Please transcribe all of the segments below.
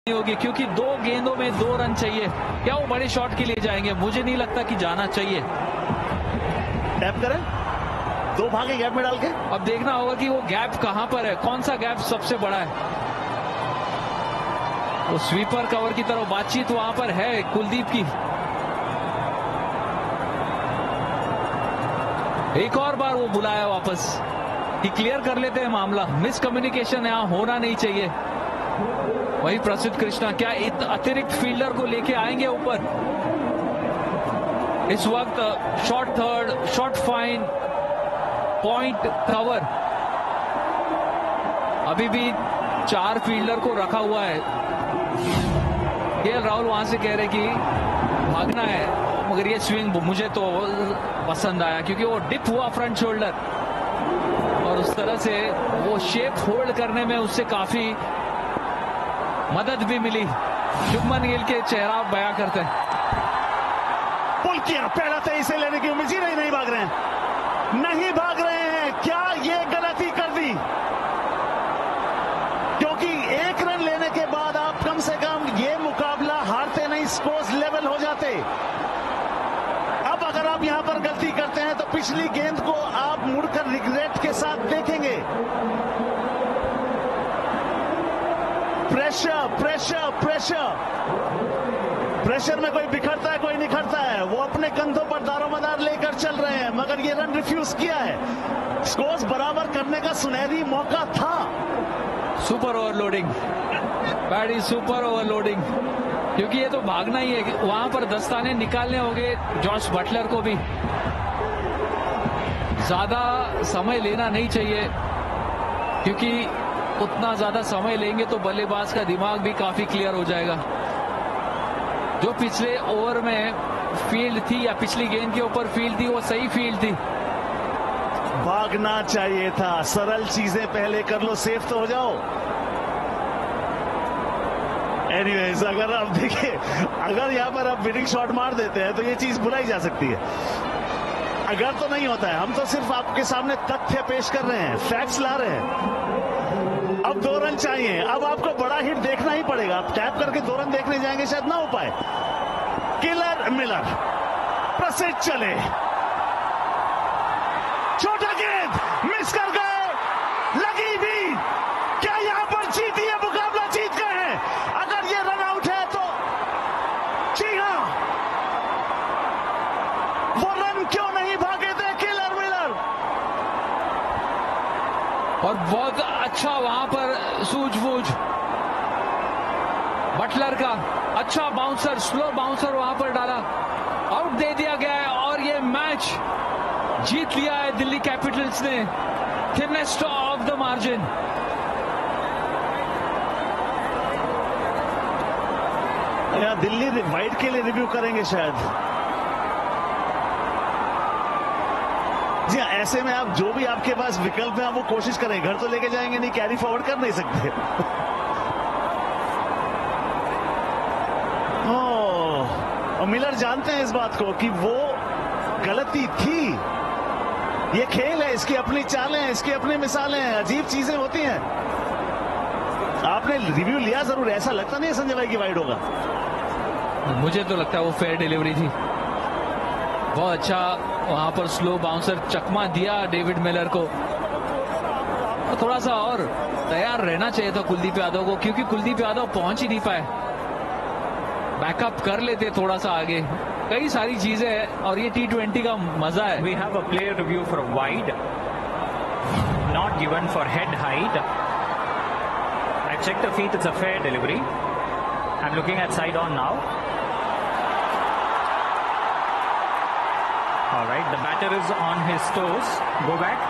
होगी क्योंकि 2 गेंदों में 2 रन चाहिए। क्या वो बड़े शॉट के लिए जाएंगे? मुझे नहीं लगता कि जाना चाहिए। टैप करें, 2 भागे गैप में डाल के। अब देखना होगा कि वो गैप कहां पर है, कौन सा गैप सबसे बड़ा है। वो स्वीपर कवर की तरफ बातचीत वहां पर है कुलदीप की। एक और बार वो बुलाया वापस कि क्लियर कर लेते हैं मामला। मिसकम्युनिकेशन यहां होना नहीं चाहिए। वही प्रसिद्ध कृष्णा क्या अतिरिक्त फील्डर को लेके आएंगे ऊपर? इस वक्त short third, short fine, point cover, अभी भी 4 फील्डर को रखा हुआ है। केएल राहुल वहां से कह रहे कि भागना है, मगर ये स्विंग मुझे तो पसंद आया क्योंकि वो डिप हुआ फ्रंट शोल्डर और उस तरह से वो शेप होल्ड करने में उससे काफी मदद भी मिली। शुभमन गिल के चेहरा बयां करते हैं। पुल किया, पहला 23 से लेने की उम्मीद ही नहीं भाग रहे हैं, नहीं भाग रहे हैं। क्या ये गलती कर दी? क्योंकि 1 रन लेने के बाद आप कम से कम ये मुकाबला हारते नहीं, स्कोर्स लेवल हो जाते। अब अगर आप यहां पर गलती करते हैं तो पिछली गेंद को आप मुड़कर रिग्रेट के साथ देखेंगे। प्रेशर प्रेशर प्रेशर प्रेशर में कोई बिखरता है, कोई निखरता है। वो अपने कंधों पर दारोमदार लेकर चल रहे हैं, मगर ये रन रिफ्यूज किया है। स्कोर्स बराबर करने का सुनहरी मौका था। Super overloading, baddie super overloading, क्योंकि ये तो भागना ही है। वहां पर दस्ताने निकालने होंगे जॉस बटलर को भी। ज्यादा समय लेना नहीं चाहिए क्योंकि उतना ज्यादा समय लेंगे तो बल्लेबाज का दिमाग भी काफी क्लियर हो जाएगा। जो पिछले ओवर में फील्ड थी या पिछली गेंद के ऊपर फील्ड थी वो सही फील्ड थी। भागना चाहिए था। सरल चीजें पहले कर लो, सेफ तो हो जाओ। एनीवेज, अगर आप देखिए, अगर यहां पर आप विनिंग शॉट मार देते हैं तो ये चीज बुलाई जा सकती है। अगर तो नहीं होता है, हम तो सिर्फ आपके सामने तथ्य पेश कर रहे हैं, फैक्ट्स ला रहे हैं। अब 2 रन चाहिए। अब आपको बड़ा हिट देखना ही पड़ेगा। आप टैप करके 2 रन देखने जाएंगे शायद ना हो पाए। किलर मिलर, प्रसिद्ध चले, छोटा गेंद मिस कर गए, लगी भी। क्या यहां पर जीती है मुकाबला? जीत गए हैं। अगर ये रन आउट है तो जी हां, वो रन क्यों नहीं भागे थे किलर मिलर। और बहुत अच्छा वहां पर सूझबूझ बटलर का, अच्छा बाउंसर, स्लो बाउंसर वहां पर डाला, आउट दे दिया गया है और ये मैच जीत लिया है दिल्ली कैपिटल्स ने, थिनेस्ट ऑफ द मार्जिन। या दिल्ली वाइड के लिए रिव्यू करेंगे शायद। जी हाँ, ऐसे में आप जो भी आपके पास विकल्प है आप वो कोशिश करें। घर तो लेके जाएंगे नहीं, कैरी फॉरवर्ड कर नहीं सकते। और मिलर जानते हैं इस बात को कि वो गलती थी। ये खेल है, इसकी अपनी चालें हैं, इसकी अपनी मिसालें हैं, अजीब चीजें होती हैं। आपने रिव्यू लिया जरूर, ऐसा लगता नहीं है संजय भाई की वाइड होगा। मुझे तो लगता है वो फेयर डिलीवरी थी। बहुत अच्छा वहां पर स्लो बाउंसर चकमा दिया डेविड मिलर को। थोड़ा सा और तैयार रहना चाहिए था कुलदीप यादव को, क्योंकि कुलदीप यादव पहुंच ही नहीं पाए। बैकअप कर लेते थोड़ा सा आगे। कई सारी चीजें हैं और ये T20 का मजा है। We have a player review for wide, not given for head height. I check the feet, it's a fair delivery. I am looking at side on now. All right, the batter is on his toes. Go back.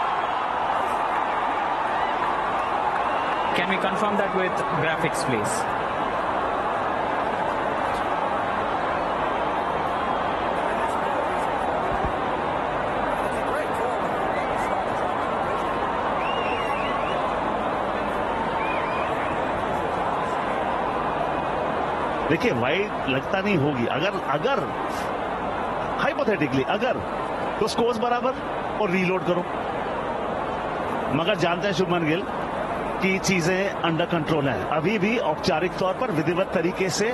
Can we confirm that with graphics, please? देखिए, wide लगता नहीं होगी। अगर hypothetically अगर तो scores बराबर और reload करो। मगर जानते हैं शुभमन गिल की चीजें अंडर कंट्रोल हैं। अभी भी औपचारिक तौर पर विधिवत तरीके से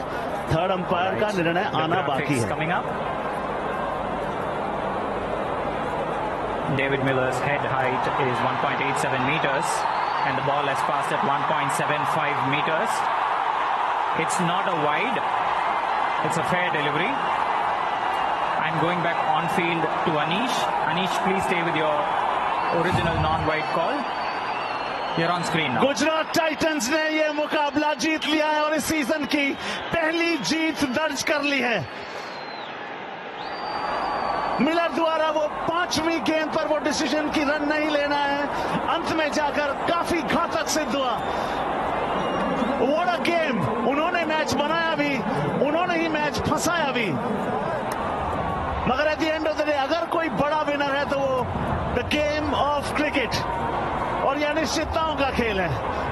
थर्ड अंपायर का निर्णय आना बाकी है। David Miller's head height is 1.87 meters and the ball has passed at 1.75 meters. It's not a wide, it's a fair delivery. I'm going back on field to Anish. Anish, please stay with your original non-wide call. You're on screen now. Gujarat Titans ने यह मुकाबला जीत लिया है और इस season की पहली जीत दर्ज कर ली है। मिलर द्वारा वो 5वीं गेंद पर वो डिसीजन की रन नहीं लेना है, अंत में जाकर काफी घातक सिद्ध हुआ। What a game! उन्होंने मैच बनाया भी, उन्होंने ही मैच फंसाया भी, मगर at the end of the day अगर कोई बड़ा विनर है तो वो द गेम ऑफ क्रिकेट, और यह अनिश्चितताओं का खेल है।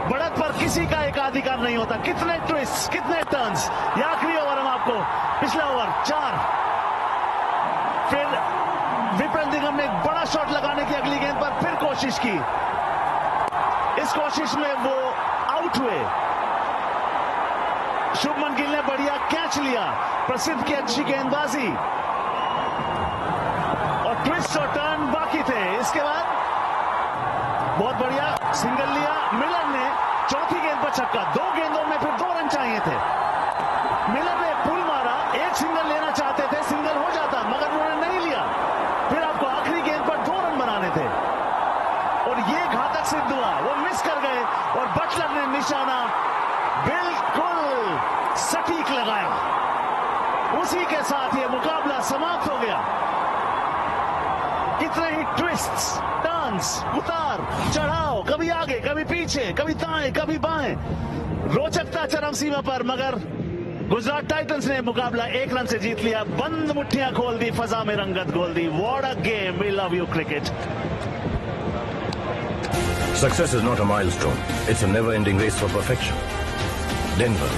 बढ़त पर किसी का एकाधिकार नहीं होता। कितने ट्विस्ट, कितने टर्न्स। ये आखिरी ओवर हम आपको, पिछला ओवर 4, फिर विपन निगम ने एक बड़ा शॉट लगाने की अगली गेंद पर फिर कोशिश की, इस कोशिश में वो आउट हुए। शुभमन गिल ने बढ़िया कैच लिया, प्रसिद्ध की अच्छी गेंदबाजी और ट्विस्ट और टर्न बाकी थे। इसके बाद बहुत बढ़िया सिंगल लिया मिलर ने, चौथी गेंद पर छक्का। 2 गेंदों में फिर 2 रन चाहिए थे। मिलर ने पुल मारा, एक सिंगल लेना चाहते थे, सिंगल हो जाता मगर उन्होंने नहीं लिया। फिर आपको आखिरी गेंद पर 2 रन बनाने थे और ये घातक सिद्ध हुआ। वो मिस कर गए और बटलर ने निशाना बिल्कुल सटीक लगाया। उसी के साथ ये मुकाबला समाप्त हो गया। कितने ही ट्विस्ट्स, टर्न्स, उतार चढ़ाव, कभी आगे कभी पीछे, कभी दाएं कभी बाएं, रोचकता चरम सीमा पर, मगर गुजरात टाइटंस ने मुकाबला 1 रन से जीत लिया। बंद मुट्ठियां खोल दी, फजा में रंगत घोल दी। What a game! We love you cricket. Success is not a milestone, it's a never-ending race for perfection. Denver,